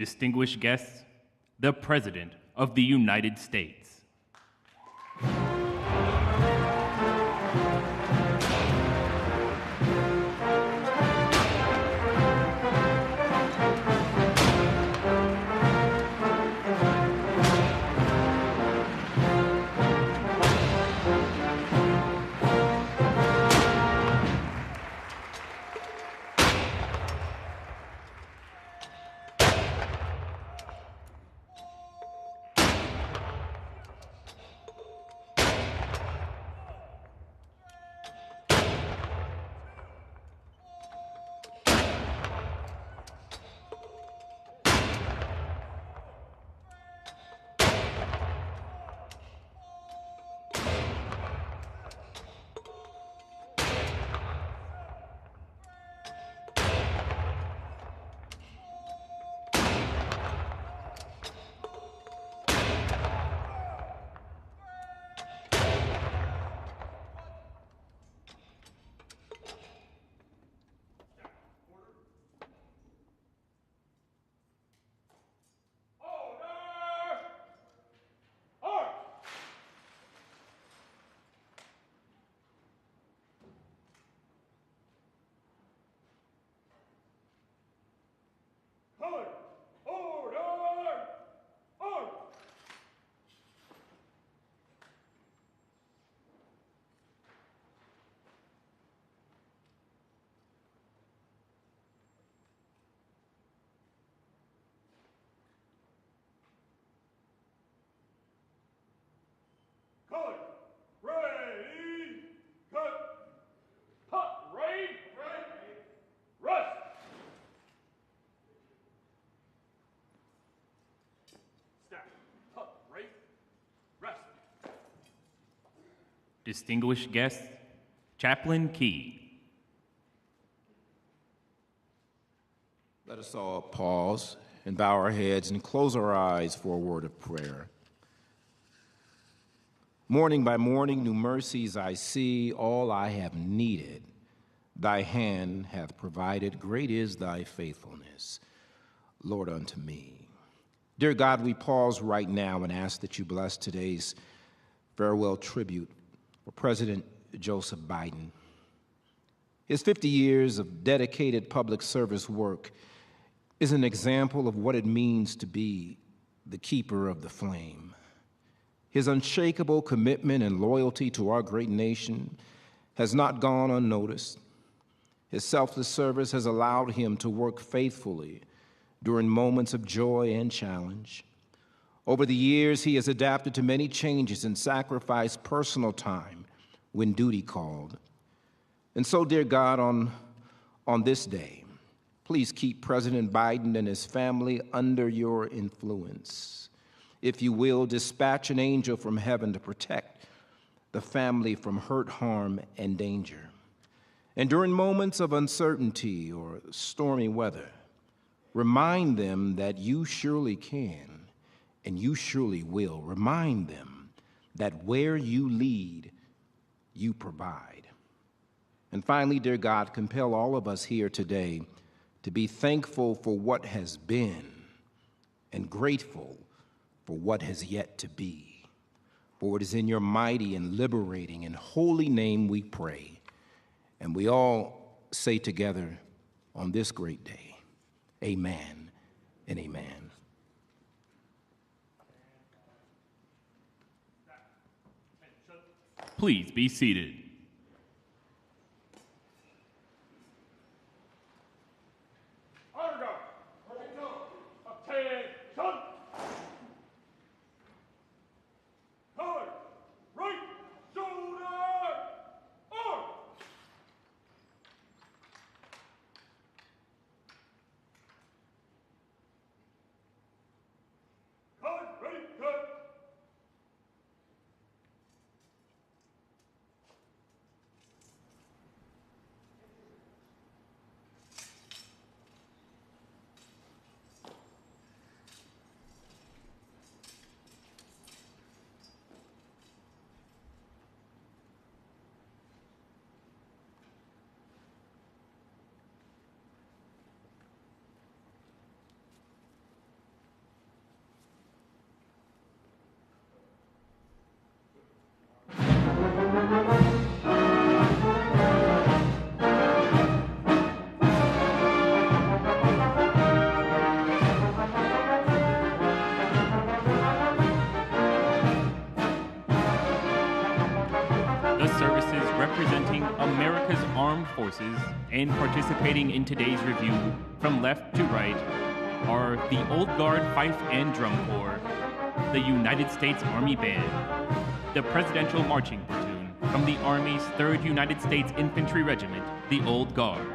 Distinguished guests, the President of the United States. Distinguished guests, Chaplain Key. Let us all pause and bow our heads and close our eyes for a word of prayer. Morning by morning, new mercies I see, all I have needed, thy hand hath provided. Great is thy faithfulness, Lord, unto me. Dear God, we pause right now and ask that you bless today's farewell tribute for President Joseph Biden. His 50 years of dedicated public service work is an example of what it means to be the keeper of the flame. His unshakable commitment and loyalty to our great nation has not gone unnoticed. His selfless service has allowed him to work faithfully during moments of joy and challenge. Over the years, he has adapted to many changes and sacrificed personal time when duty called. And so, dear God, on this day, please keep President Biden and his family under your influence. If you will, dispatch an angel from heaven to protect the family from hurt, harm, and danger. And during moments of uncertainty or stormy weather, remind them that you surely can and you surely will. Remind them that where you lead, you provide. And finally, dear God, compel all of us here today to be thankful for what has been and grateful for what has yet to be. For it is in your mighty and liberating and holy name we pray. And we all say together on this great day, amen and amen. Please be seated. forces, and participating in today's review from left to right are the Old Guard Fife and Drum Corps, the United States Army Band, the Presidential Marching Platoon from the Army's 3rd United States Infantry Regiment, the Old Guard,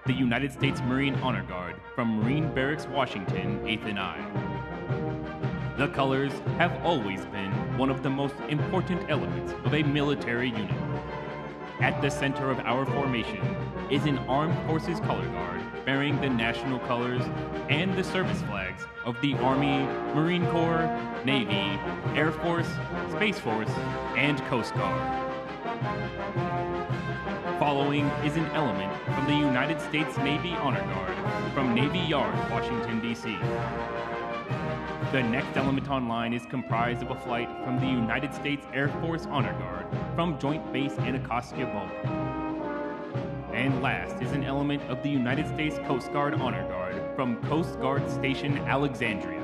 the United States Marine Honor Guard from Marine Barracks, Washington, 8th and I. The colors have always been one of the most important elements of a military unit. At the center of our formation is an Armed Forces Color Guard bearing the national colors and the service flags of the Army, Marine Corps, Navy, Air Force, Space Force, and Coast Guard. Following is an element from the United States Navy Honor Guard from Navy Yard, Washington, D.C. The next element on line is comprised of a flight from the United States Air Force Honor Guard from Joint Base Anacostia Bowling. And last is an element of the United States Coast Guard Honor Guard from Coast Guard Station Alexandria.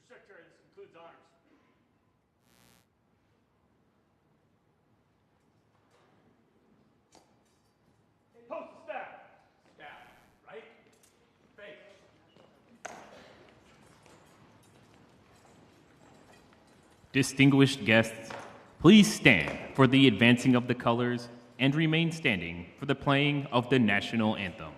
Secretary, this concludes honors. Post the staff. Staff, right? Face. Distinguished guests, please stand for the advancing of the colors and remain standing for the playing of the national anthem.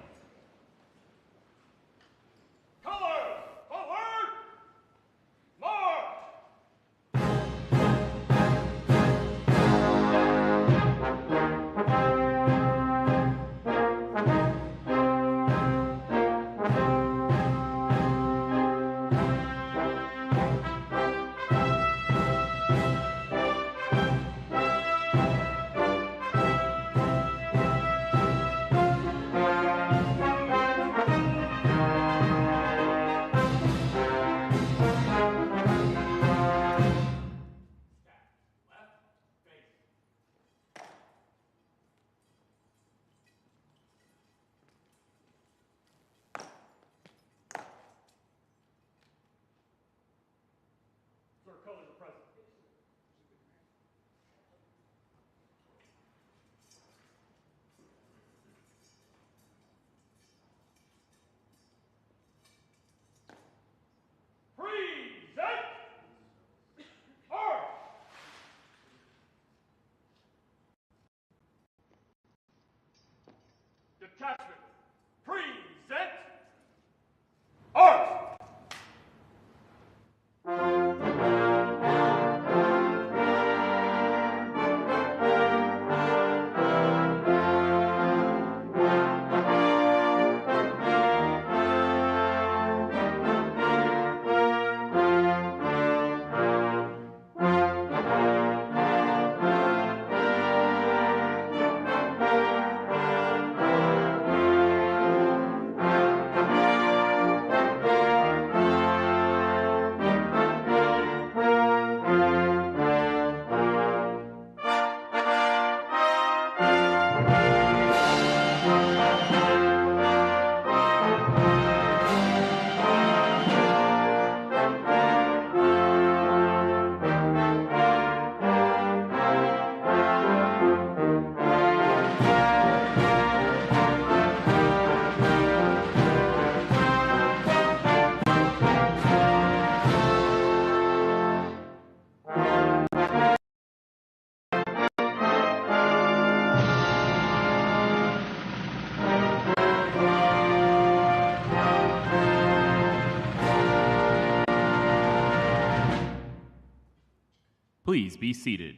Please be seated.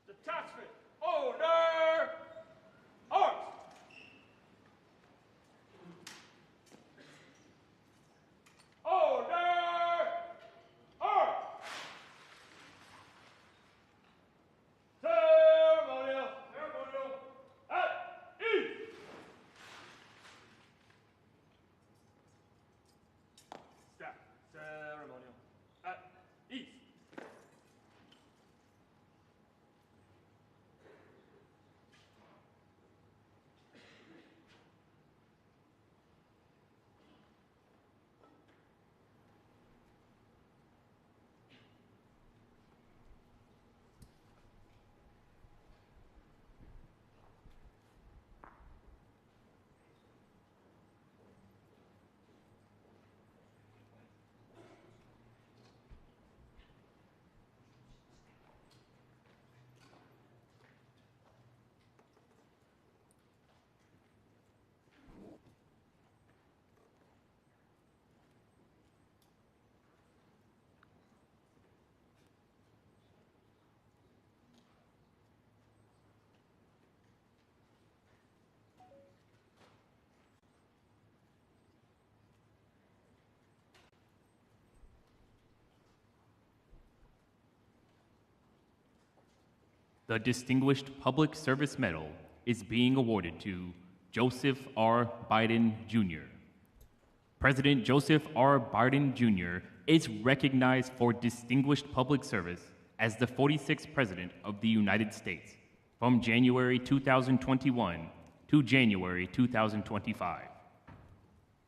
Detachment, order, arms. Order, arms. Ceremonial, at ease. Staff, ceremonial, at ease. The Distinguished Public Service Medal is being awarded to Joseph R. Biden, Jr. President Joseph R. Biden, Jr. is recognized for distinguished public service as the 46th President of the United States from January 2021 to January 2025.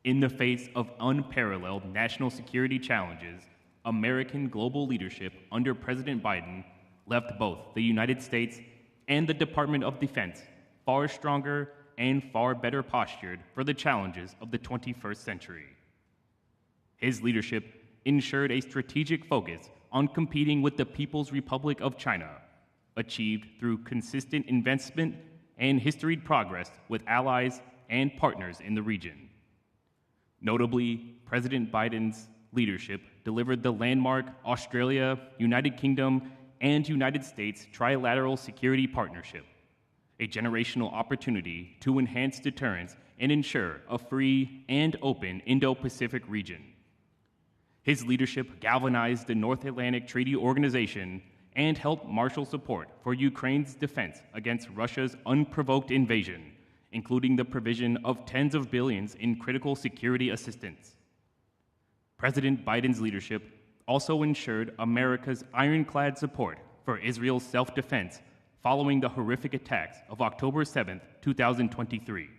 In the face of unparalleled national security challenges, American global leadership under President Biden left both the United States and the Department of Defense far stronger and far better postured for the challenges of the 21st century. His leadership ensured a strategic focus on competing with the People's Republic of China, achieved through consistent investment and historied progress with allies and partners in the region. Notably, President Biden's leadership delivered the landmark Australia, United Kingdom, and United States Trilateral Security Partnership, a generational opportunity to enhance deterrence and ensure a free and open Indo-Pacific region. His leadership galvanized the North Atlantic Treaty Organization and helped marshal support for Ukraine's defense against Russia's unprovoked invasion, including the provision of tens of billions in critical security assistance. President Biden's leadership also ensured America's ironclad support for Israel's self-defense following the horrific attacks of October 7, 2023.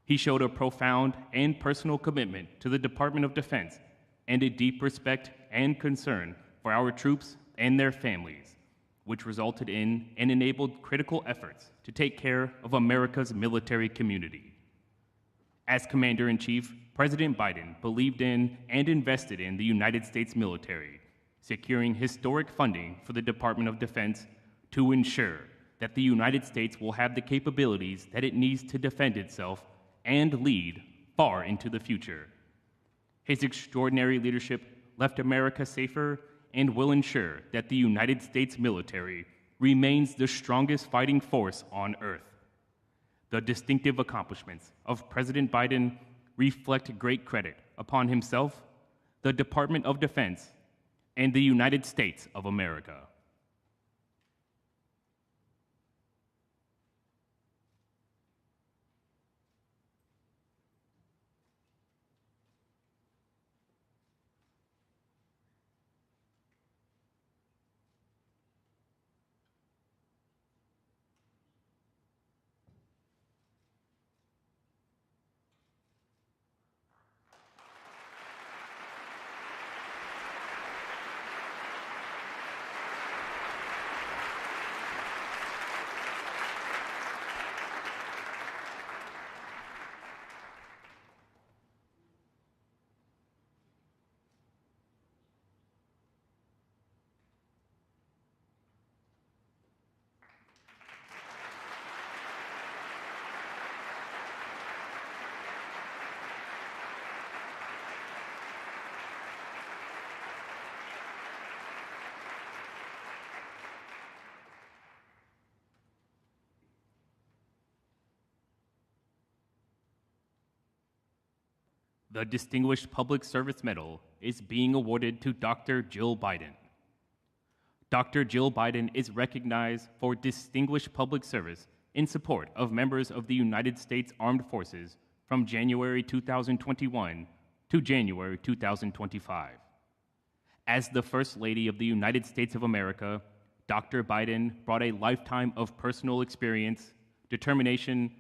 He showed a profound and personal commitment to the Department of Defense and a deep respect and concern for our troops and their families, which resulted in and enabled critical efforts to take care of America's military community. As Commander-in-Chief, President Biden believed in and invested in the United States military, securing historic funding for the Department of Defense to ensure that the United States will have the capabilities that it needs to defend itself and lead far into the future. His extraordinary leadership left America safer and will ensure that the United States military remains the strongest fighting force on Earth. The distinctive accomplishments of President Biden reflect great credit upon himself, the Department of Defense, and the United States of America. The Distinguished Public Service Medal is being awarded to Dr. Jill Biden. Dr. Jill Biden is recognized for distinguished public service in support of members of the United States Armed Forces from January 2021 to January 2025. As the First Lady of the United States of America, Dr. Biden brought a lifetime of personal experience, determination,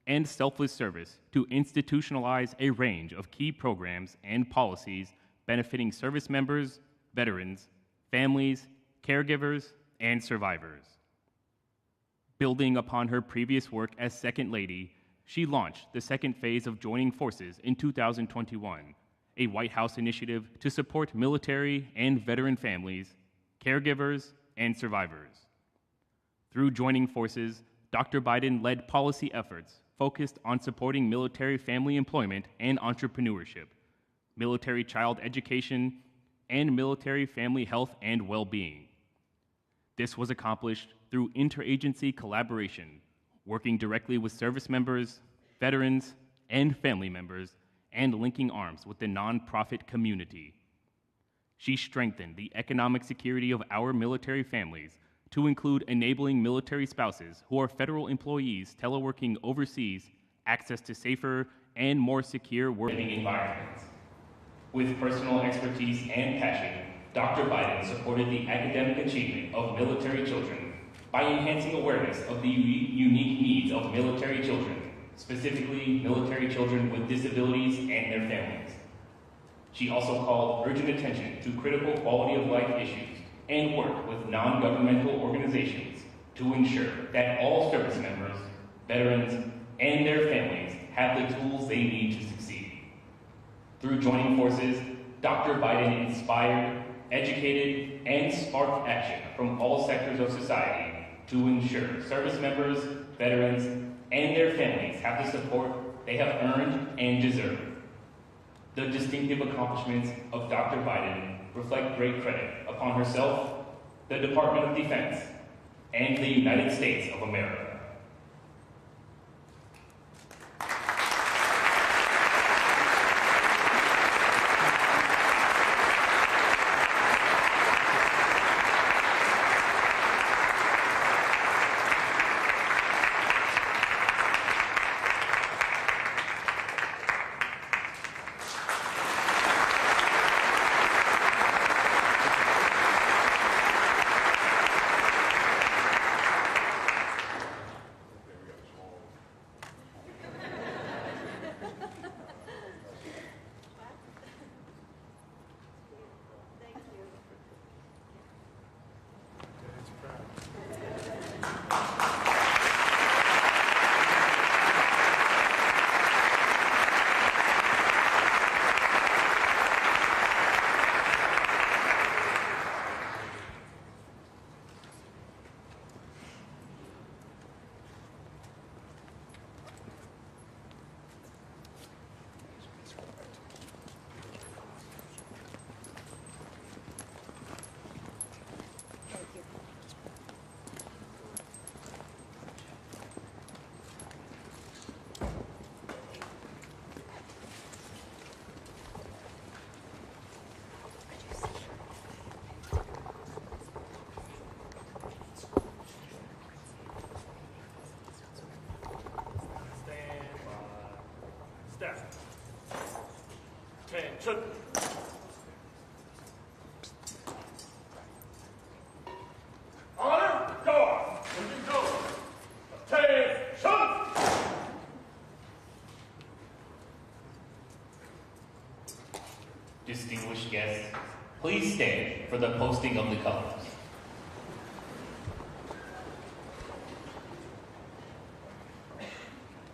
and selfless service to institutionalize a range of key programs and policies benefiting service members, veterans, families, caregivers, and survivors. Building upon her previous work as Second Lady, she launched the second phase of Joining Forces in 2021, a White House initiative to support military and veteran families, caregivers, and survivors. Through Joining Forces, Dr. Biden led policy efforts focused on supporting military family employment and entrepreneurship, military child education, and military family health and well-being. This was accomplished through interagency collaboration, working directly with service members, veterans, and family members, and linking arms with the nonprofit community. She strengthened the economic security of our military families to include enabling military spouses who are federal employees teleworking overseas access to safer and more secure working environments. With personal expertise and passion, Dr. Biden supported the academic achievement of military children by enhancing awareness of the unique needs of military children, specifically military children with disabilities and their families. She also called urgent attention to critical quality of life issues and worked with non-governmental organizations to ensure that all service members, veterans, and their families have the tools they need to succeed. Through Joining Forces, Dr. Biden inspired, educated, and sparked action from all sectors of society to ensure service members, veterans, and their families have the support they have earned and deserve. The distinctive accomplishments of Dr. Biden reflect great credit upon herself, the Department of Defense, and the United States of America. Step. Attention. Honor, go on. Moving go. Attention. Distinguished guests, please stand for the posting of the colors.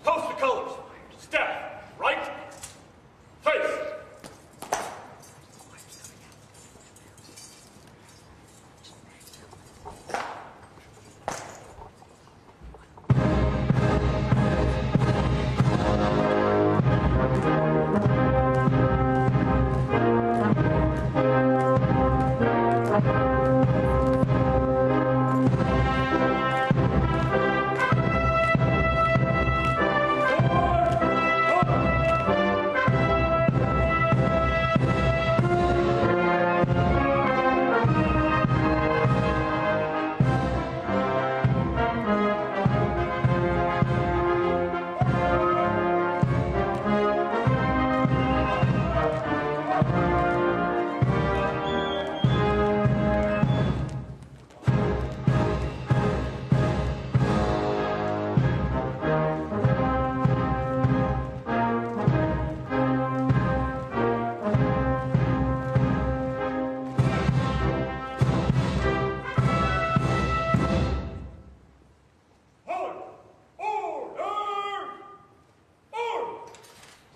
Post the colors. Step. Right. Face.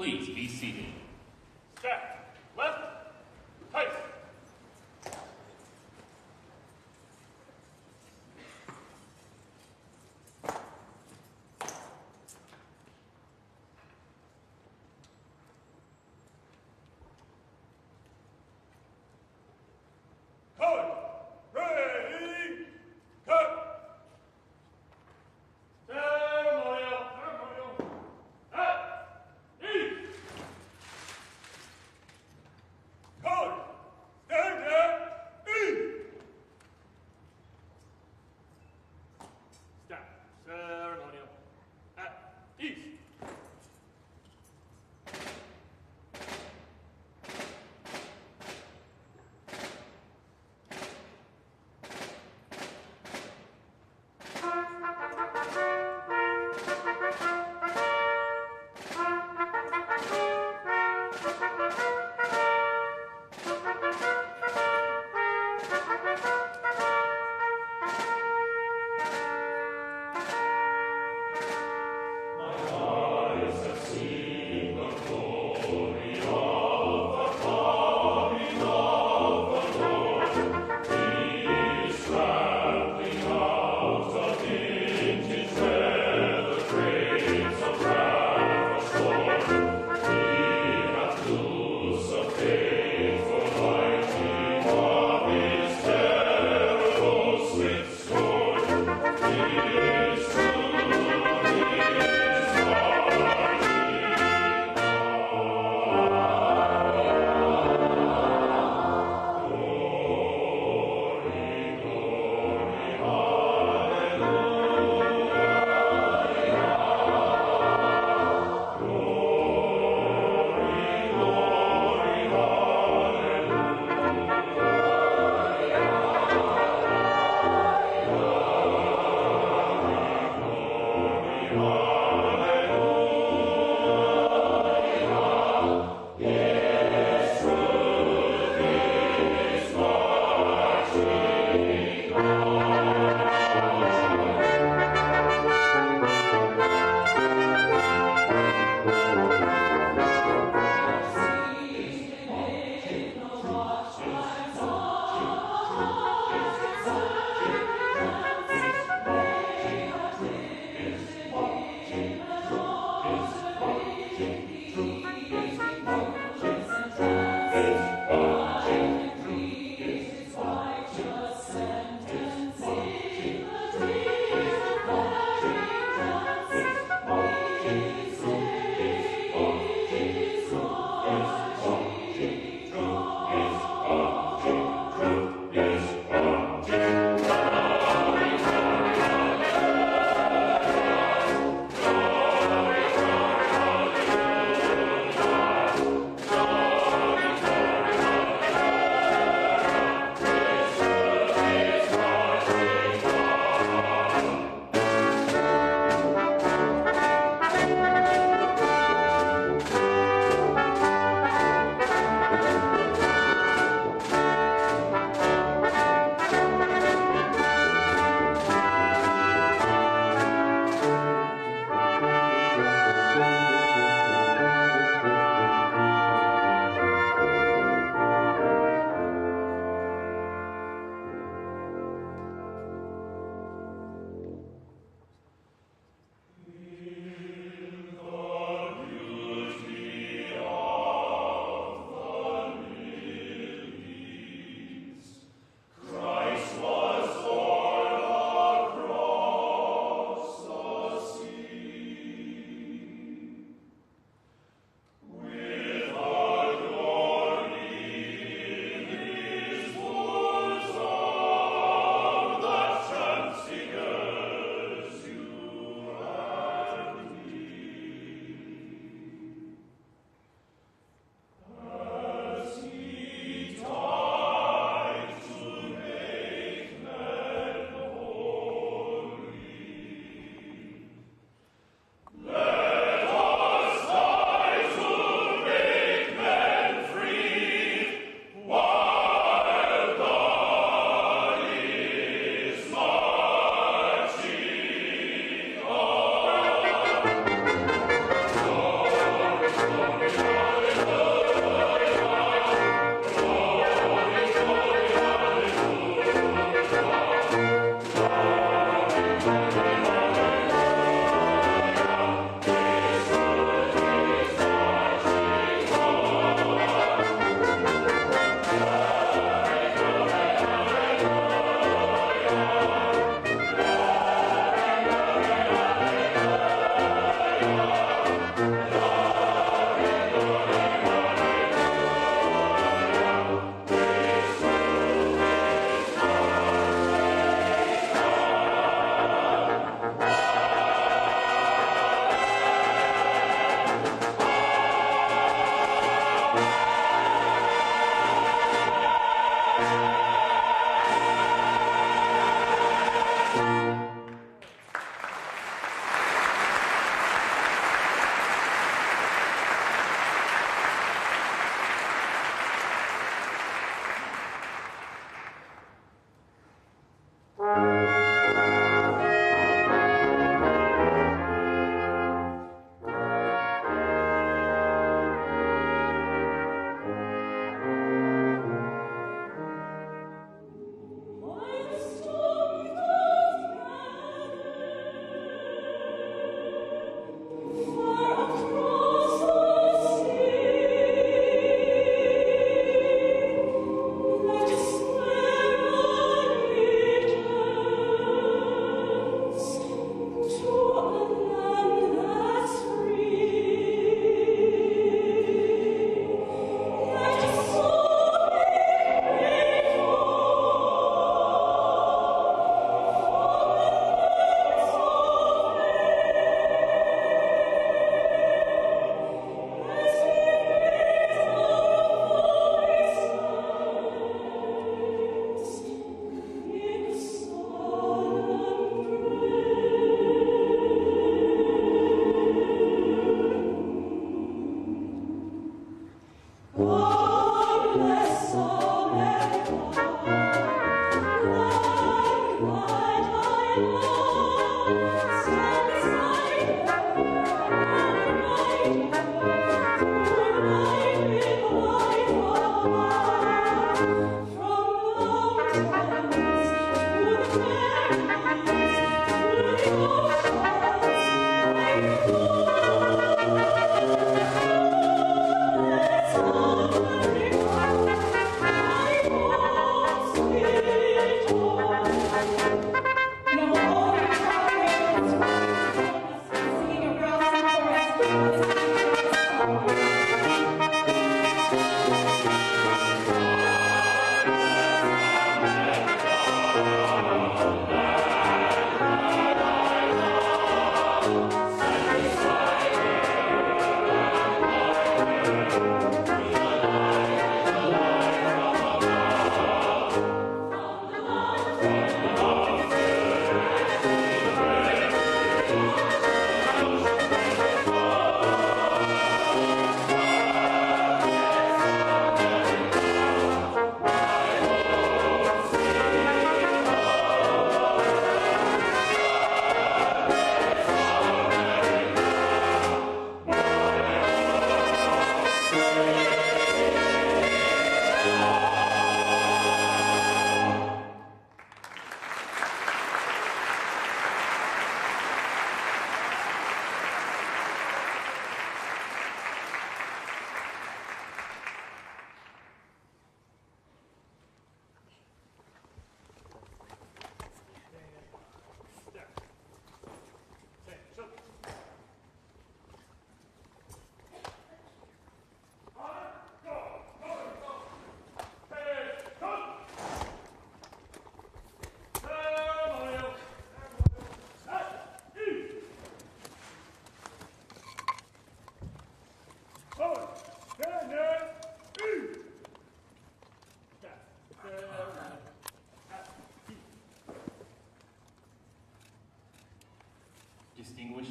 Please be seated. Staff, left, face. Colors, ready, cut. Ceremonial, at ease. Colors, stand at ease. Staff, ceremonial, at ease.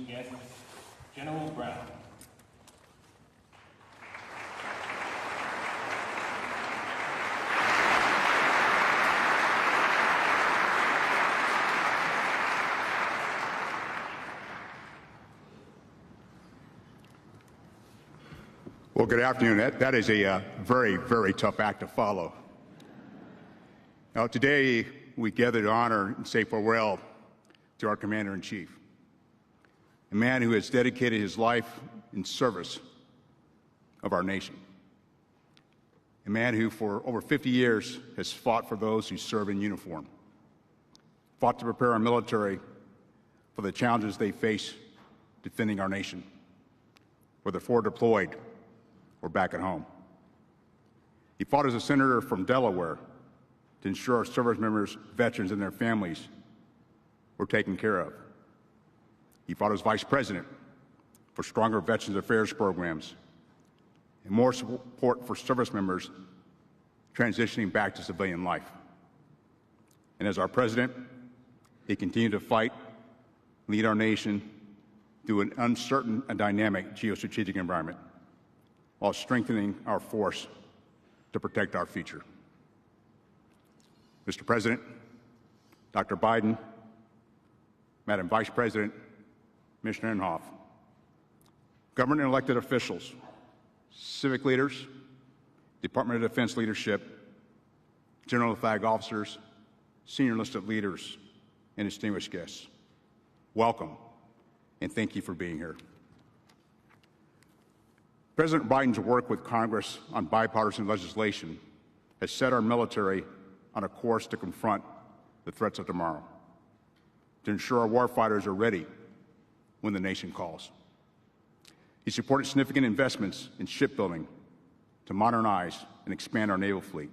guest, General Brown. Well, good afternoon. That is a very, very tough act to follow. Now, today we gather to honor and say farewell to our Commander-in-Chief, a man who has dedicated his life in service of our nation, a man who for over 50 years has fought for those who serve in uniform, fought to prepare our military for the challenges they face defending our nation, whether forward deployed or back at home. He fought as a senator from Delaware to ensure our service members, veterans, and their families were taken care of. He fought as vice president for stronger Veterans Affairs programs and more support for service members transitioning back to civilian life. And as our president, he continued to fight, lead our nation through an uncertain and dynamic geostrategic environment, while strengthening our force to protect our future. Mr. President, Dr. Biden, Madam Vice President, Commissioner Inhofe, government and elected officials, civic leaders, Department of Defense leadership, general flag officers, senior enlisted leaders, and distinguished guests, welcome and thank you for being here. President Biden's work with Congress on bipartisan legislation has set our military on a course to confront the threats of tomorrow, to ensure our warfighters are ready when the nation calls. He supported significant investments in shipbuilding to modernize and expand our naval fleet.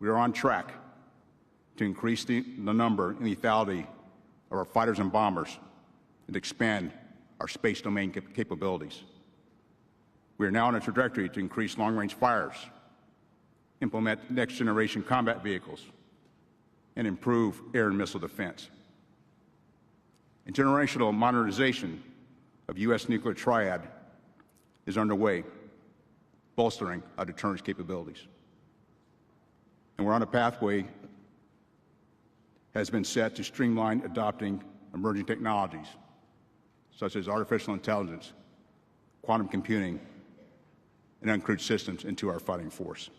We are on track to increase the number and lethality of our fighters and bombers and expand our space domain capabilities. We are now on a trajectory to increase long-range fires, implement next-generation combat vehicles, and improve air and missile defense. And generational modernization of U.S. nuclear triad is underway, bolstering our deterrence capabilities. And we're on a pathway has been set to streamline adopting emerging technologies, such as artificial intelligence, quantum computing, and uncrewed systems into our fighting force.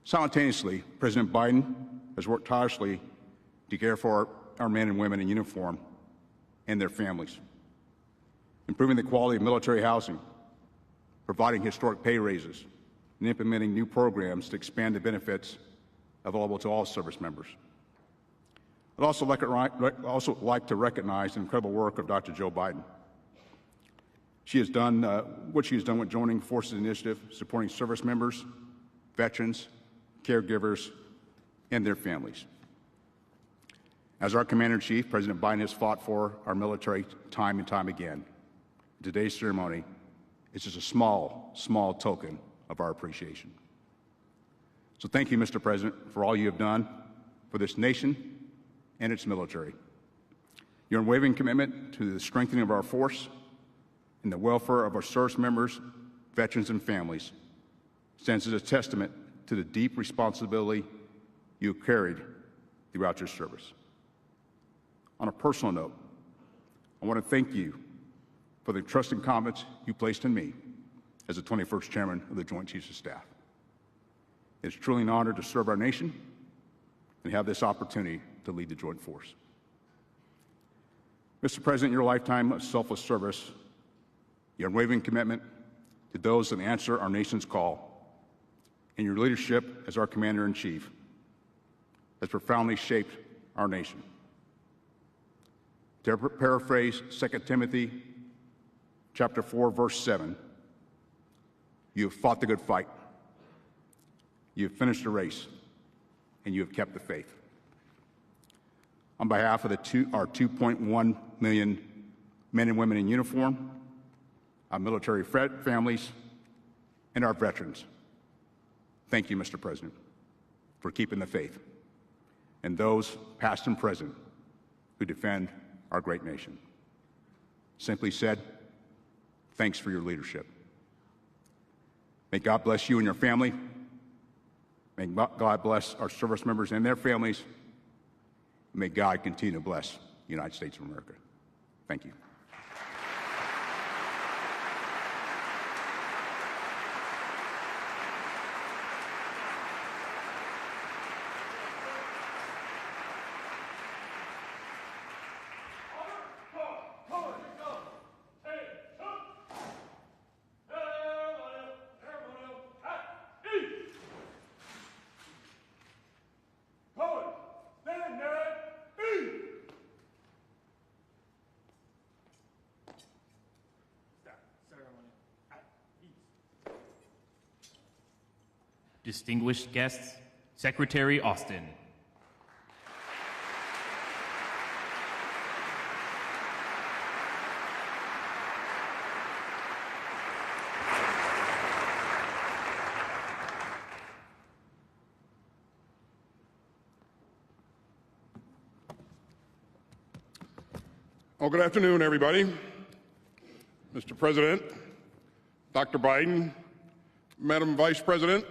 Simultaneously, President Biden has worked tirelessly to care for our men and women in uniform and their families, improving the quality of military housing, providing historic pay raises, and implementing new programs to expand the benefits available to all service members. I'd also like to recognize the incredible work of Dr. Joe Biden. She has done what she has done with Joining Forces Initiative, supporting service members, veterans, caregivers, and their families. As our Commander-in-Chief, President Biden has fought for our military time and time again. Today's ceremony is just a small, small token of our appreciation. So thank you, Mr. President, for all you have done for this nation and its military. Your unwavering commitment to the strengthening of our force and the welfare of our service members, veterans, and families stands as a testament to the deep responsibility you have carried throughout your service. On a personal note, I want to thank you for the trust and confidence you placed in me as the 21st Chairman of the Joint Chiefs of Staff. It's truly an honor to serve our nation and have this opportunity to lead the Joint Force. Mr. President, your lifetime of selfless service, your unwavering commitment to those that answer our nation's call, and your leadership as our Commander-in-Chief has profoundly shaped our nation. To paraphrase 2 Timothy chapter 4, verse 7, you have fought the good fight, you have finished the race, and you have kept the faith. On behalf of our 2.1 million men and women in uniform, our military families, and our veterans, thank you, Mr. President, for keeping the faith, and those past and present who defend our great nation. Simply said, thanks for your leadership. May God bless you and your family. May God bless our service members and their families. May God continue to bless the United States of America. Thank you. Distinguished guests, Secretary Austin. Well, good afternoon, everybody. Mr. President, Dr. Biden, Madam Vice President,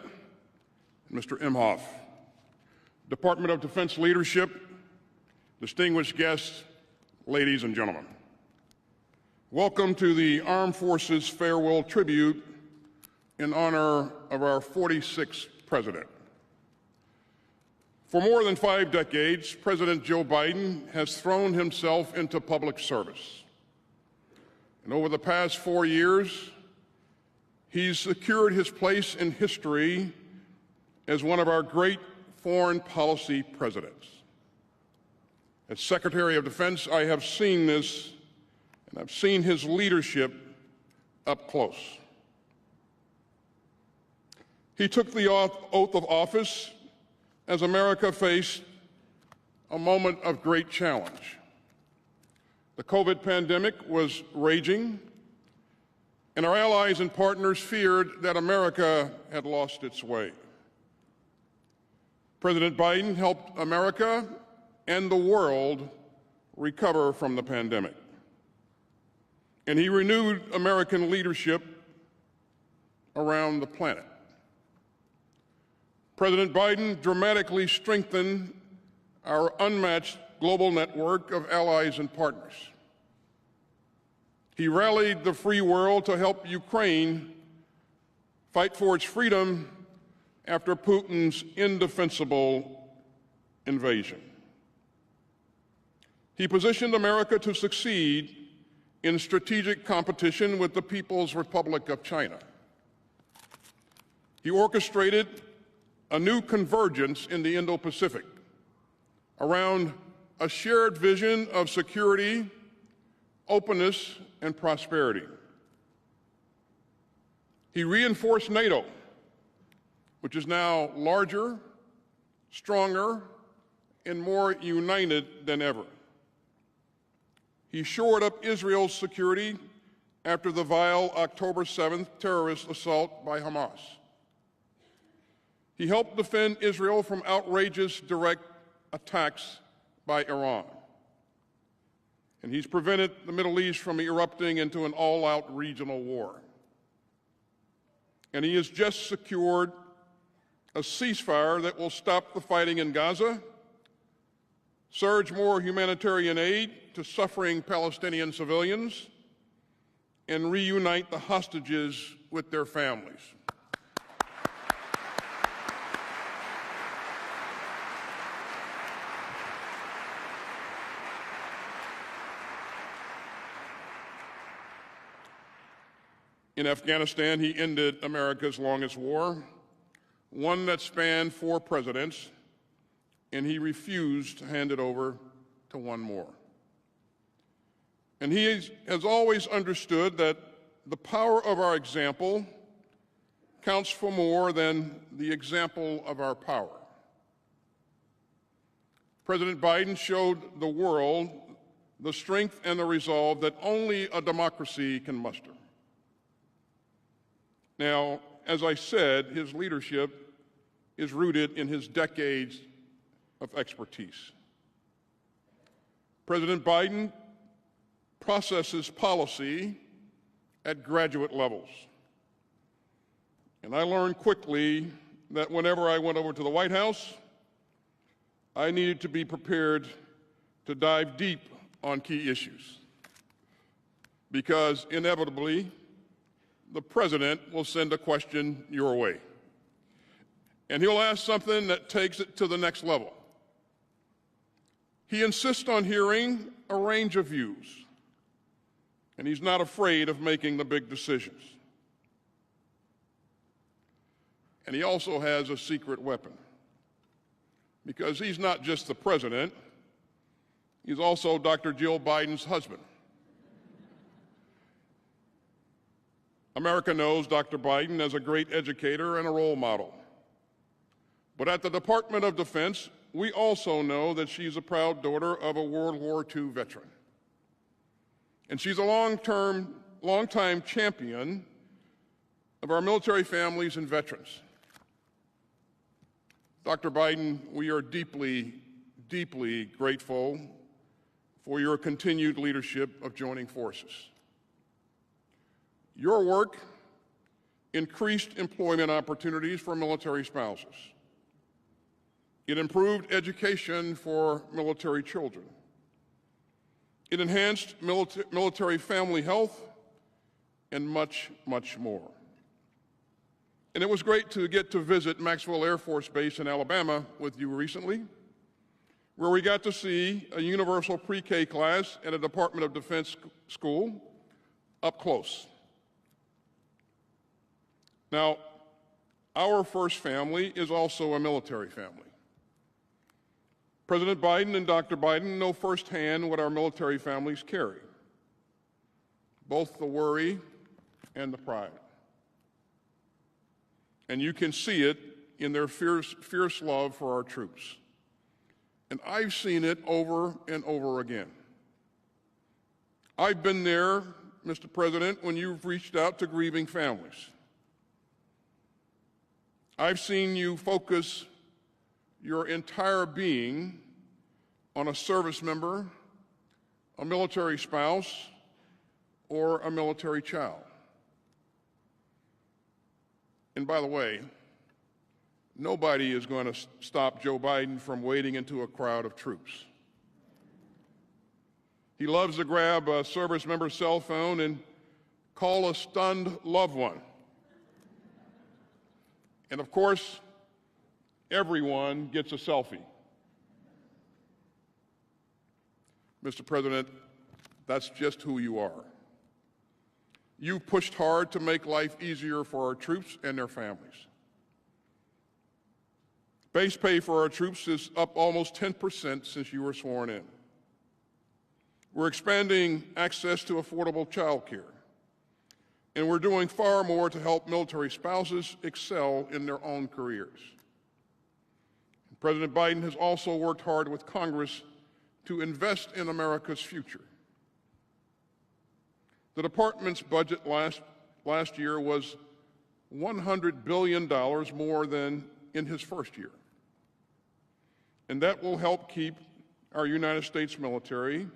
Mr. Imhoff, Department of Defense leadership, distinguished guests, ladies and gentlemen. Welcome to the Armed Forces Farewell Tribute in honor of our 46th President. For more than 5 decades, President Joe Biden has thrown himself into public service. And over the past 4 years, he's secured his place in history as one of our great foreign policy presidents. As Secretary of Defense, I have seen this, and I've seen his leadership up close. He took the oath of office as America faced a moment of great challenge. The COVID pandemic was raging, and our allies and partners feared that America had lost its way. President Biden helped America and the world recover from the pandemic. And he renewed American leadership around the planet. President Biden dramatically strengthened our unmatched global network of allies and partners. He rallied the free world to help Ukraine fight for its freedom after Putin's indefensible invasion. He positioned America to succeed in strategic competition with the People's Republic of China. He orchestrated a new convergence in the Indo-Pacific around a shared vision of security, openness, and prosperity. He reinforced NATO, which is now larger, stronger, and more united than ever. He shored up Israel's security after the vile October 7th terrorist assault by Hamas. He helped defend Israel from outrageous direct attacks by Iran. And he's prevented the Middle East from erupting into an all-out regional war. And he has just secured a ceasefire that will stop the fighting in Gaza, surge more humanitarian aid to suffering Palestinian civilians, and reunite the hostages with their families. In Afghanistan, he ended America's longest war, one that spanned 4 presidents, and he refused to hand it over to one more. And he has always understood that the power of our example counts for more than the example of our power. President Biden showed the world the strength and the resolve that only a democracy can muster. Now, as I said, his leadership is rooted in his decades of expertise. President Biden processes policy at graduate levels. And I learned quickly that whenever I went over to the White House, I needed to be prepared to dive deep on key issues, because inevitably, the president will send a question your way. And he'll ask something that takes it to the next level. He insists on hearing a range of views, and he's not afraid of making the big decisions. And he also has a secret weapon, because he's not just the president, he's also Dr. Jill Biden's husband. America knows Dr. Biden as a great educator and a role model. But at the Department of Defense, we also know that she's a proud daughter of a World War II veteran. And she's a long-time champion of our military families and veterans. Dr. Biden, we are deeply, deeply grateful for your continued leadership of joining forces. Your work increased employment opportunities for military spouses. It improved education for military children. It enhanced military family health, and much, much more. And it was great to get to visit Maxwell Air Force Base in Alabama with you recently, where we got to see a universal pre-K class at a Department of Defense school up close. Now, our first family is also a military family. President Biden and Dr. Biden know firsthand what our military families carry, both the worry and the pride. And you can see it in their fierce love for our troops. And I've seen it over and over again. I've been there, Mr. President, when you've reached out to grieving families. I've seen you focus your entire being on a service member, a military spouse, or a military child. And by the way, nobody is going to stop Joe Biden from wading into a crowd of troops. He loves to grab a service member's cell phone and call a stunned loved one. And of course, everyone gets a selfie. Mr. President, that's just who you are. You've pushed hard to make life easier for our troops and their families. Base pay for our troops is up almost 10% since you were sworn in. We're expanding access to affordable child care. And we're doing far more to help military spouses excel in their own careers. President Biden has also worked hard with Congress to invest in America's future. The department's budget last year was $100 billion more than in his first year. And that will help keep our United States military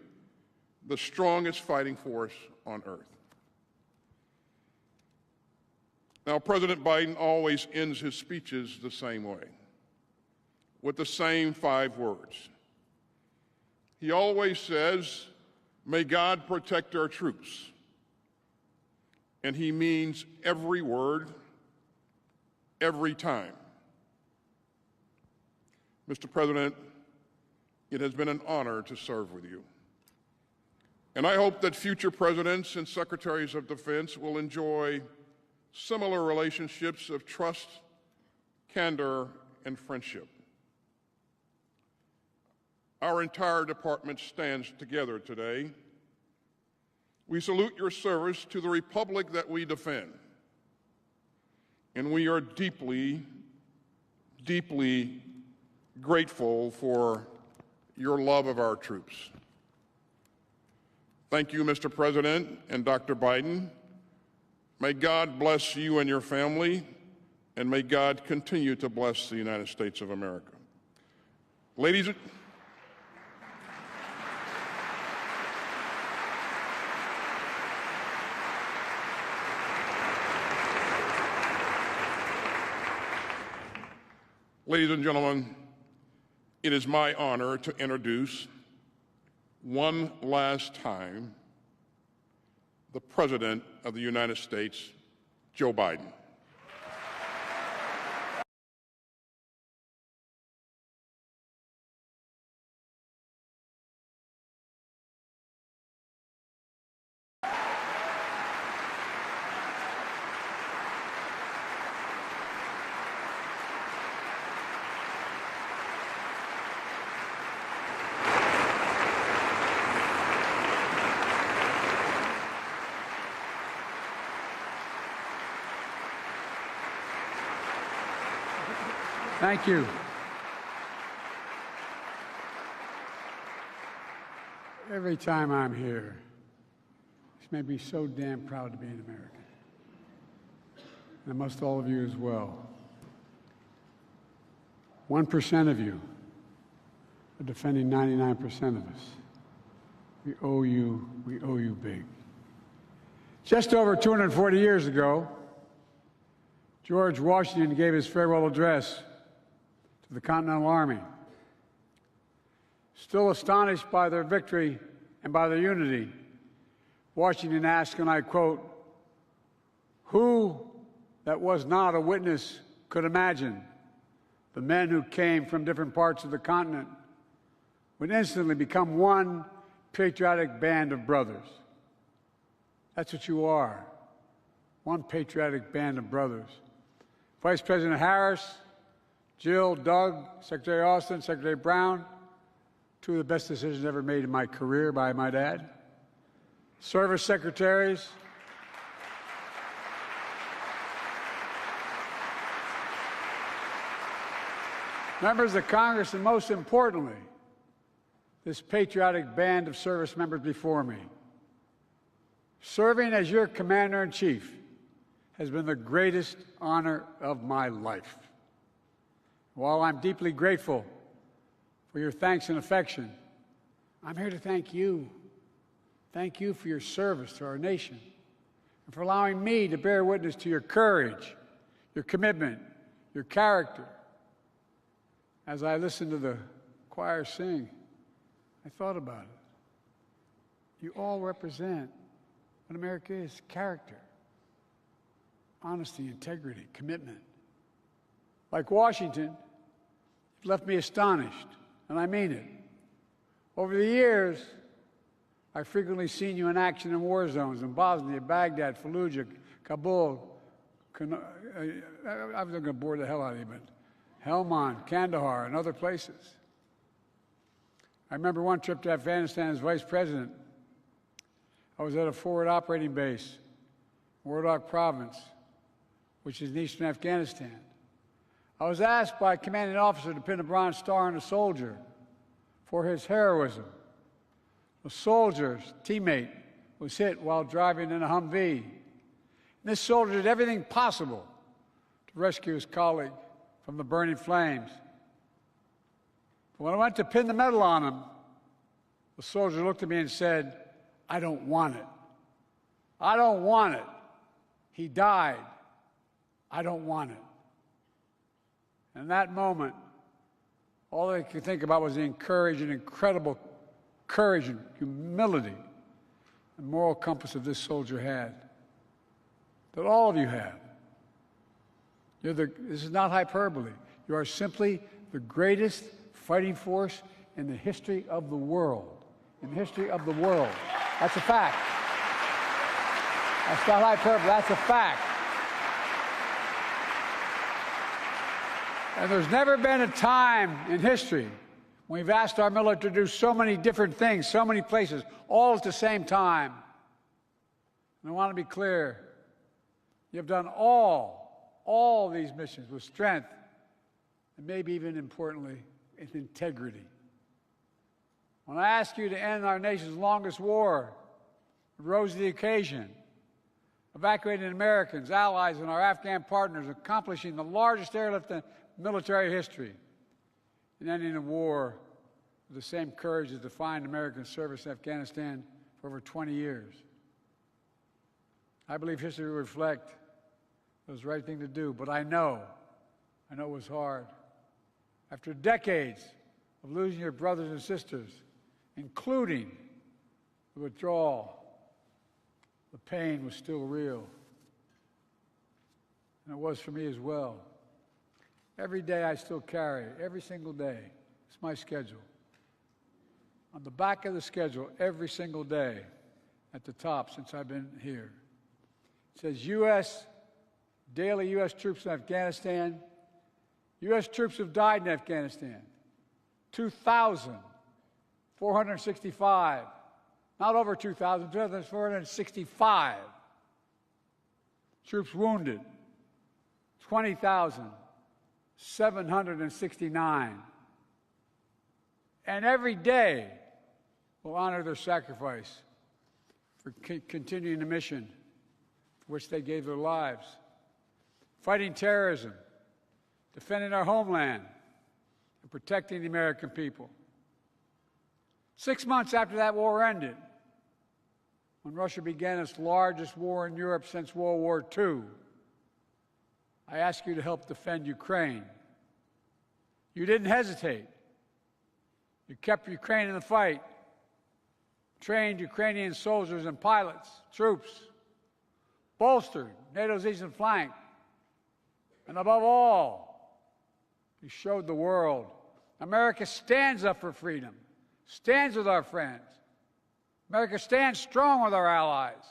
the strongest fighting force on earth. Now, President Biden always ends his speeches the same way, with the same 5 words. He always says, "May God protect our troops." And he means every word, every time. Mr. President, it has been an honor to serve with you. And I hope that future presidents and secretaries of defense will enjoy similar relationships of trust, candor, and friendship. Our entire department stands together today. We salute your service to the republic that we defend. And we are deeply, deeply grateful for your love of our troops. Thank you, Mr. President and Dr. Biden. May God bless you and your family, and may God continue to bless the United States of America. Ladies Ladies and gentlemen, it is my honor to introduce one last time the President of the United States, Joe Biden. Thank you. Every time I'm here, it's made me so damn proud to be an American. And most all of you as well. 1% of you are defending 99% of us. We owe you big. Just over 240 years ago, George Washington gave his farewell address to the Continental Army. Still astonished by their victory and by their unity, Washington asked, and I quote, "Who that was not a witness could imagine the men who came from different parts of the continent would instantly become one patriotic band of brothers?" That's what you are, one patriotic band of brothers. Vice President Harris, Jill, Doug, Secretary Austin, Secretary Brown, two of the best decisions ever made in my career, I might add. Service secretaries, members of Congress, and most importantly, this patriotic band of service members before me. Serving as your commander-in-chief has been the greatest honor of my life. While I'm deeply grateful for your thanks and affection, I'm here to thank you. Thank you for your service to our nation and for allowing me to bear witness to your courage, your commitment, your character. As I listened to the choir sing, I thought about it. You all represent what America is: character, honesty, integrity, commitment. Like Washington, you've left me astonished, and I mean it. Over the years, I've frequently seen you in action in war zones in Bosnia, Baghdad, Fallujah, Kabul. I was going to bore the hell out of you, but Helmand, Kandahar, and other places. I remember one trip to Afghanistan as vice president. I was at a forward operating base, Wardak Province, which is in eastern Afghanistan. I was asked by a commanding officer to pin a Bronze Star on a soldier for his heroism. A soldier's teammate was hit while driving in a Humvee. And this soldier did everything possible to rescue his colleague from the burning flames. But when I went to pin the medal on him, the soldier looked at me and said, "I don't want it. I don't want it. He died. I don't want it." And in that moment, all I could think about was the incredible courage and humility and moral compass that this soldier had, that all of you have. This is not hyperbole. You are simply the greatest fighting force in the history of the world. In the history of the world. That's a fact. That's not hyperbole. That's a fact. And there's never been a time in history when we've asked our military to do so many different things, so many places, all at the same time. And I want to be clear. You've done all these missions with strength, and maybe even importantly, with integrity. When I ask you to end our nation's longest war, it rose to the occasion, evacuating Americans, allies, and our Afghan partners, accomplishing the largest airlift in military history, and ending a war with the same courage that defined American service in Afghanistan for over 20 years. I believe history will reflect it was the right thing to do, but I know it was hard. After decades of losing your brothers and sisters, including the withdrawal, the pain was still real. And it was for me as well. Every day I still carry it, every single day. It's my schedule. On the back of the schedule, every single day, at the top since I've been here, it says daily U.S. troops in Afghanistan. U.S. troops have died in Afghanistan. 2,465. Not over 2,000, 2,465. Troops wounded. 20,769. And every day we'll honor their sacrifice for continuing the mission for which they gave their lives. Fighting terrorism, defending our homeland, and protecting the American people. 6 months after that war ended, when Russia began its largest war in Europe since World War II, I asked you to help defend Ukraine. You didn't hesitate. You kept Ukraine in the fight, trained Ukrainian soldiers and pilots, troops, bolstered NATO's eastern flank, and above all, you showed the world America stands up for freedom, stands with our friends. America stands strong with our allies.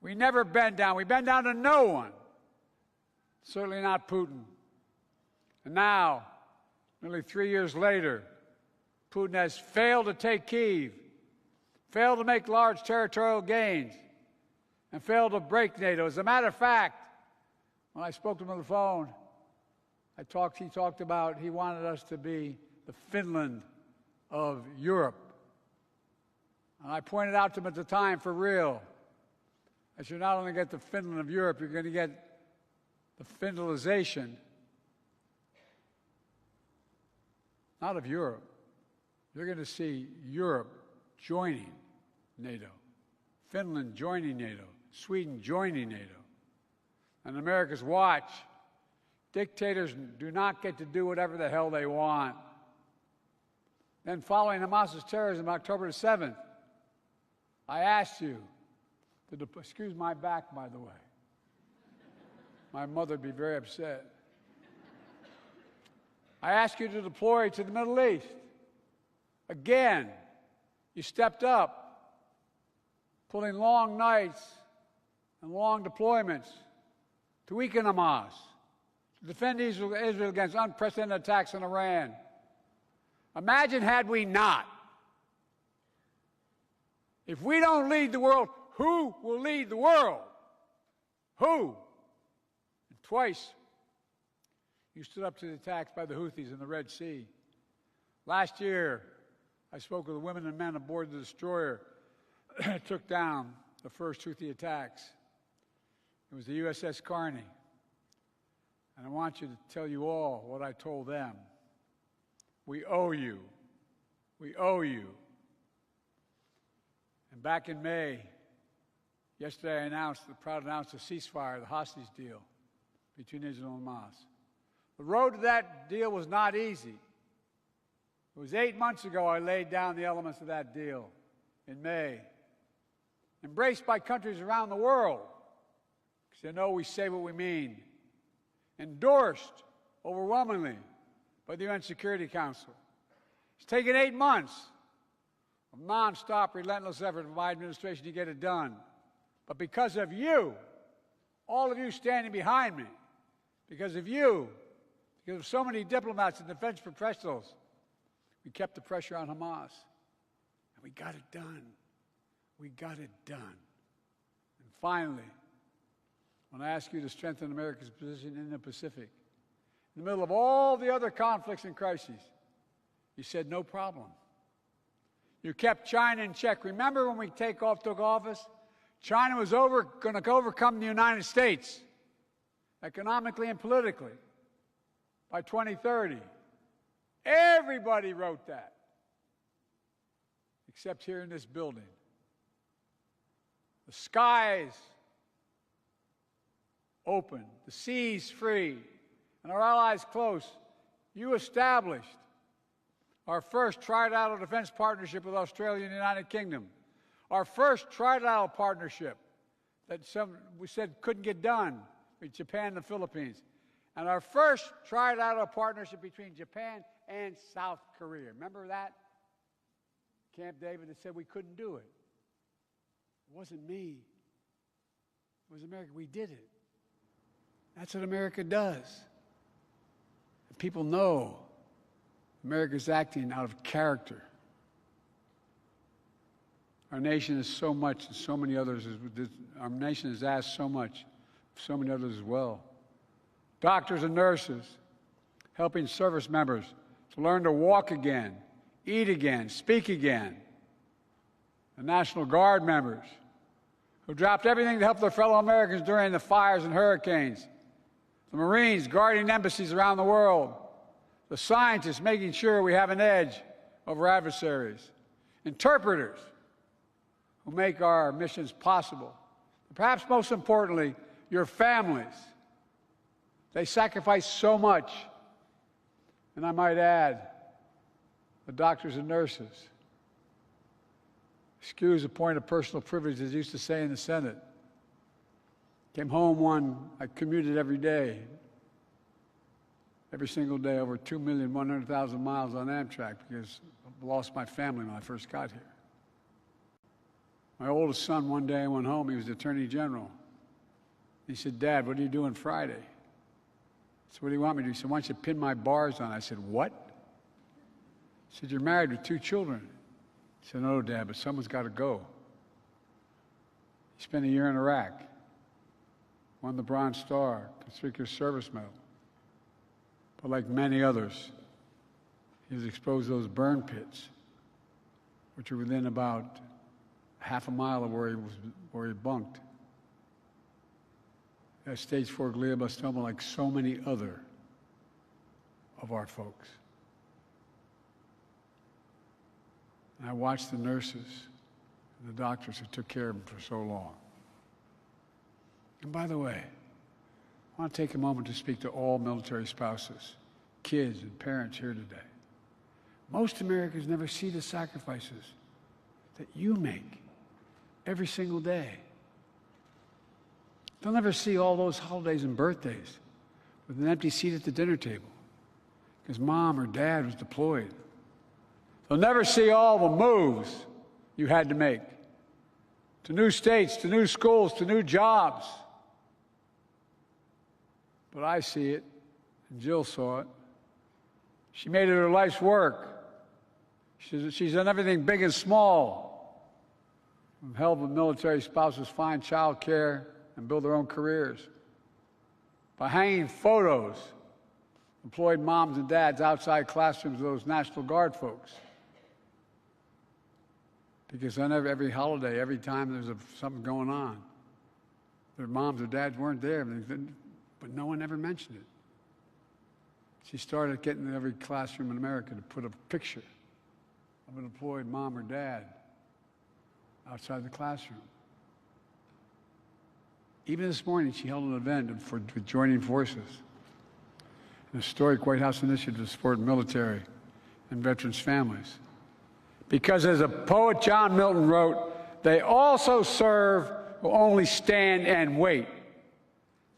We never bend down. We bend down to no one. Certainly not Putin. And now, nearly 3 years later, Putin has failed to take Kyiv, failed to make large territorial gains, and failed to break NATO. As a matter of fact, when I spoke to him on the phone, he talked about he wanted us to be the Finland of Europe. And I pointed out to him at the time, for real, that you're not only get the Finland of Europe, you're going to get the Finlandization, not of Europe. You're going to see Europe joining NATO, Finland joining NATO, Sweden joining NATO. And America's watch, dictators do not get to do whatever the hell they want. Then following Hamas's terrorism on October the 7th, I asked you to, excuse my back, by the way. My mother would be very upset. I asked you to deploy to the Middle East. Again, you stepped up, pulling long nights and long deployments to weaken Hamas, to defend Israel against unprecedented attacks on Iran. Imagine had we not. If we don't lead the world, who will lead the world? Who? And twice, you stood up to the attacks by the Houthis in the Red Sea. Last year, I spoke with the women and men aboard the destroyer that took down the first Houthi attacks. It was the USS Carney. And I want you to tell you all what I told them. We owe you. We owe you. And back in May, yesterday I proud to announce a ceasefire, the hostage deal between Israel and Hamas. The road to that deal was not easy. It was 8 months ago I laid down the elements of that deal in May, embraced by countries around the world, because they know we say what we mean, endorsed overwhelmingly by the UN Security Council. It's taken 8 months of nonstop, relentless effort from my administration to get it done. But because of you, all of you standing behind me, because of you, because of so many diplomats and defense professionals, we kept the pressure on Hamas. And we got it done. We got it done. And finally, when I ask you to strengthen America's position in the Pacific, in the middle of all the other conflicts and crises, you said no problem. You kept China in check. Remember when we took office? China was going to overcome the United States economically and politically by 2030. Everybody wrote that, except here in this building. The skies open, the seas free, and our allies close, You established our first trilateral defense partnership with Australia and the United Kingdom, our first trilateral partnership that we said couldn't get done with Japan and the Philippines, and our first trilateral partnership between Japan and South Korea. Remember that? Camp David that said we couldn't do it. It wasn't me. It was America. We did it. That's what America does. And people know America's acting out of character. Our nation is so much, and so many others. Our nation has asked so much, so many others as well. Doctors and nurses helping service members to learn to walk again, eat again, speak again. The National Guard members who dropped everything to help their fellow Americans during the fires and hurricanes. The Marines guarding embassies around the world. The scientists making sure we have an edge over adversaries. Interpreters who make our missions possible. Perhaps most importantly, your families. They sacrifice so much. And I might add, the doctors and nurses. Excuse a point of personal privilege, as used to say in the Senate. Came home I commuted every day. Every single day, over 2,100,000 miles on Amtrak, because I lost my family when I first got here. My oldest son, one day I went home, he was the Attorney General. He said, "Dad, what are you doing Friday?" I said, "What do you want me to do?" He said, "Why don't you pin my bars on?" I said, "What?" He said, "You're married with 2 children." I said, "No, Dad, but someone's got to go." He spent a year in Iraq, won the Bronze Star, Conspicuous Service Medal. But like many others, he was exposed to those burn pits, which are within about half a mile of where he bunked. He had stage 4 glioblastoma, like so many other of our folks. And I watched the nurses and the doctors who took care of him for so long. And by the way, I want to take a moment to speak to all military spouses, kids, and parents here today. Most Americans never see the sacrifices that you make every single day. They'll never see all those holidays and birthdays with an empty seat at the dinner table because mom or dad was deployed. They'll never see all the moves you had to make to new states, to new schools, to new jobs. But I see it, and Jill saw it. She made it her life's work. She's done everything big and small. Help military spouses find child care and build their own careers. By hanging photos, employed moms and dads outside classrooms of those National Guard folks. Because on every holiday, every time there's something going on, their moms or dads weren't there. But no one ever mentioned it. She started getting in every classroom in America to put a picture of an employed mom or dad outside the classroom. Even this morning, she held an event for joining forces, an historic White House initiative to support military and veterans' families. Because as a poet John Milton wrote, they also serve who only stand and wait.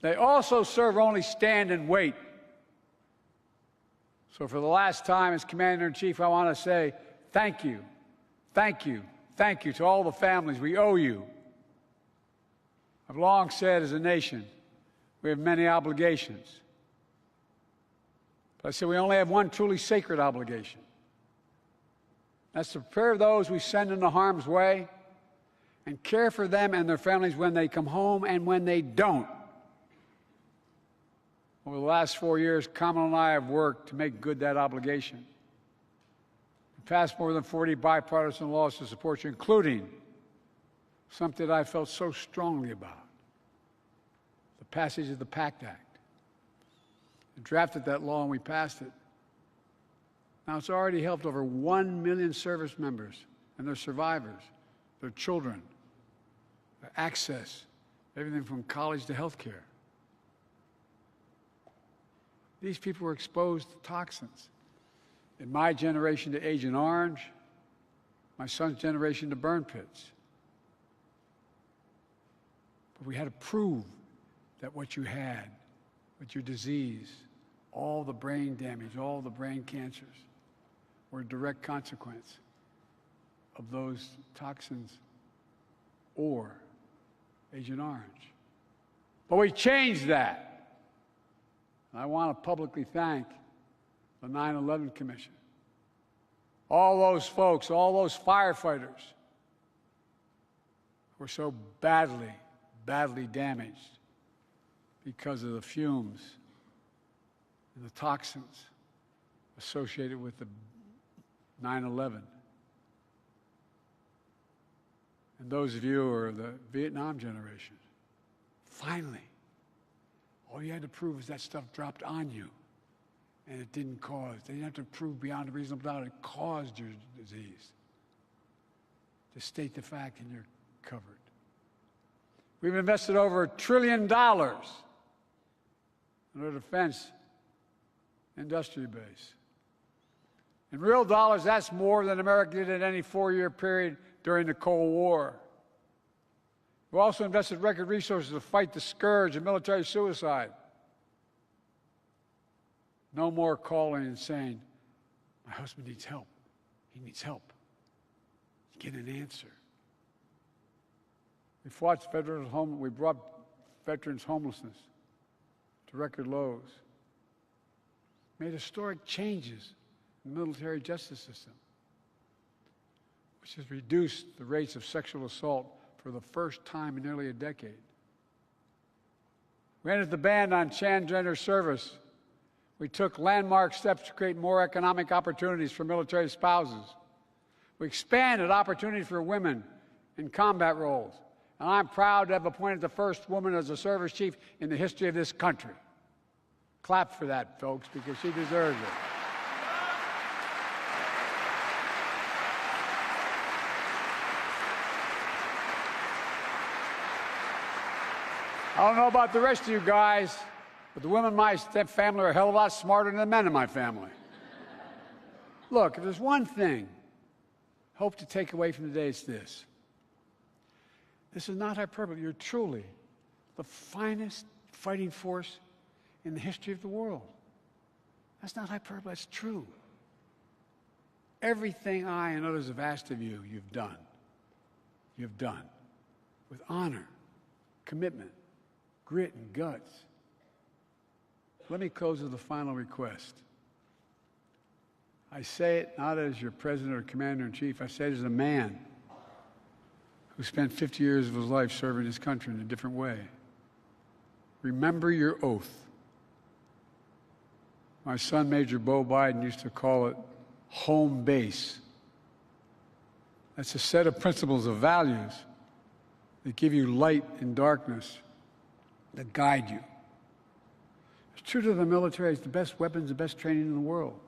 They also serve only stand and wait. So for the last time as Commander-in-Chief, I want to say thank you, thank you, thank you to all the families. We owe you. I've long said as a nation, we have many obligations. But I said we only have one truly sacred obligation. That's to prepare those we send into harm's way and care for them and their families when they come home and when they don't. Over the last 4 years, Kamala and I have worked to make good that obligation. We passed more than 40 bipartisan laws to support you, including something that I felt so strongly about, the passage of the PACT Act. We drafted that law and we passed it. Now it's already helped over 1 million service members and their survivors, their children, their access, everything from college to health care. These people were exposed to toxins. In my generation to Agent Orange, my son's generation to burn pits. But we had to prove that what you had, with your disease, all the brain damage, all the brain cancers, were a direct consequence of those toxins or Agent Orange. But we changed that. And I want to publicly thank the 9/11 Commission. All those folks, all those firefighters were so badly damaged because of the fumes and the toxins associated with the 9/11. And those of you who are the Vietnam generation, finally, all you had to prove is that stuff dropped on you. And it didn't cause. They didn't have to prove beyond a reasonable doubt it caused your disease. Just state the fact and you're covered. We've invested over $1 trillion in our defense industry base. In real dollars, that's more than America did in any 4-year period during the Cold War. We've also invested record resources to fight the scourge of military suicide. No more calling and saying, my husband needs help. He needs help. You get an answer. We brought veterans' homelessness to record lows. Made historic changes in the military justice system, which has reduced the rates of sexual assault for the first time in nearly a decade. We ended the ban on transgender service. We took landmark steps to create more economic opportunities for military spouses. We expanded opportunities for women in combat roles. And I'm proud to have appointed the first woman as a service chief in the history of this country. Clap for that, folks, because she deserves it. I don't know about the rest of you guys, but the women in my family are a hell of a lot smarter than the men in my family. Look, if there's one thing I hope to take away from today, it's this. This is not hyperbole. You're truly the finest fighting force in the history of the world. That's not hyperbole. That's true. Everything I and others have asked of you, you've done. You've done with honor, commitment, grit, and guts. Let me close with a final request. I say it not as your president or commander-in-chief. I say it as a man who spent 50 years of his life serving his country in a different way. Remember your oath. My son, Major Bo Biden, used to call it home base. That's a set of principles of values that give you light in darkness, that guide you. It's true to the military. It's the best weapons, the best training in the world.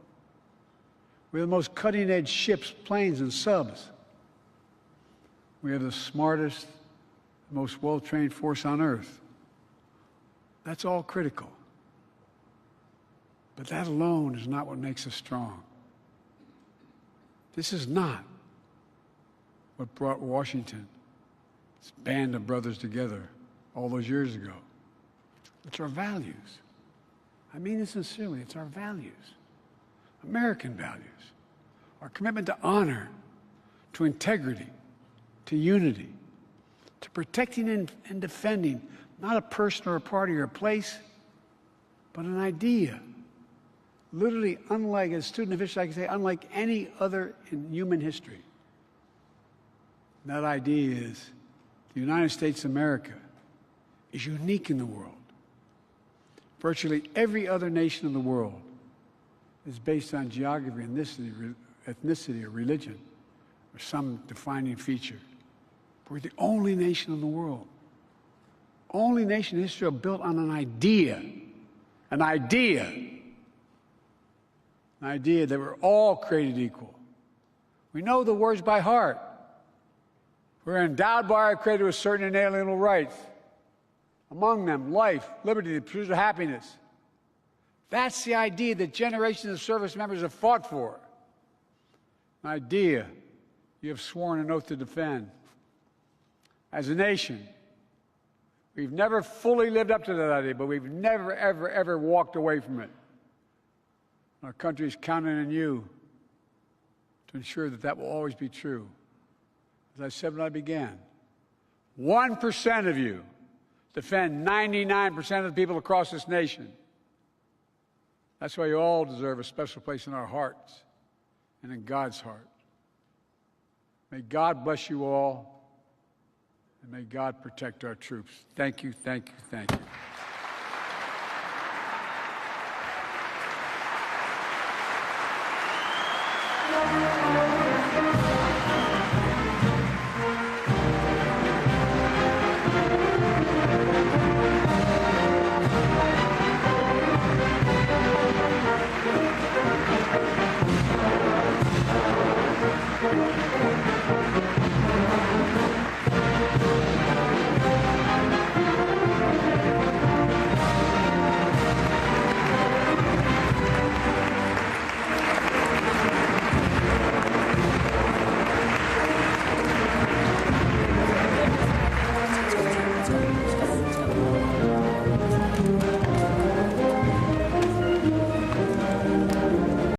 We have the most cutting-edge ships, planes, and subs. We have the smartest, most well-trained force on earth. That's all critical. But that alone is not what makes us strong. This is not what brought Washington, this band of brothers together all those years ago. It's our values. I mean it sincerely. It's our values. American values. Our commitment to honor, to integrity, to unity, to protecting and defending not a person or a party or a place, but an idea. Literally unlike, as a student official, I can say, unlike any other in human history. And that idea is the United States of America is unique in the world. Virtually every other nation in the world is based on geography, ethnicity, or religion, or some defining feature. But we're the only nation in the world, only nation in history built on an idea that we're all created equal. We know the words by heart. We're endowed by our Creator with certain inalienable rights. Among them, life, liberty, the pursuit of happiness, That's the idea that generations of service members have fought for. An idea you have sworn an oath to defend. As a nation, we've never fully lived up to that idea, but we've never, ever, ever walked away from it. Our country is counting on you to ensure that that will always be true. As I said when I began, 1% of you defend 99% of the people across this nation. That's why you all deserve a special place in our hearts and in God's heart. May God bless you all, and may God protect our troops. Thank you, thank you, thank you.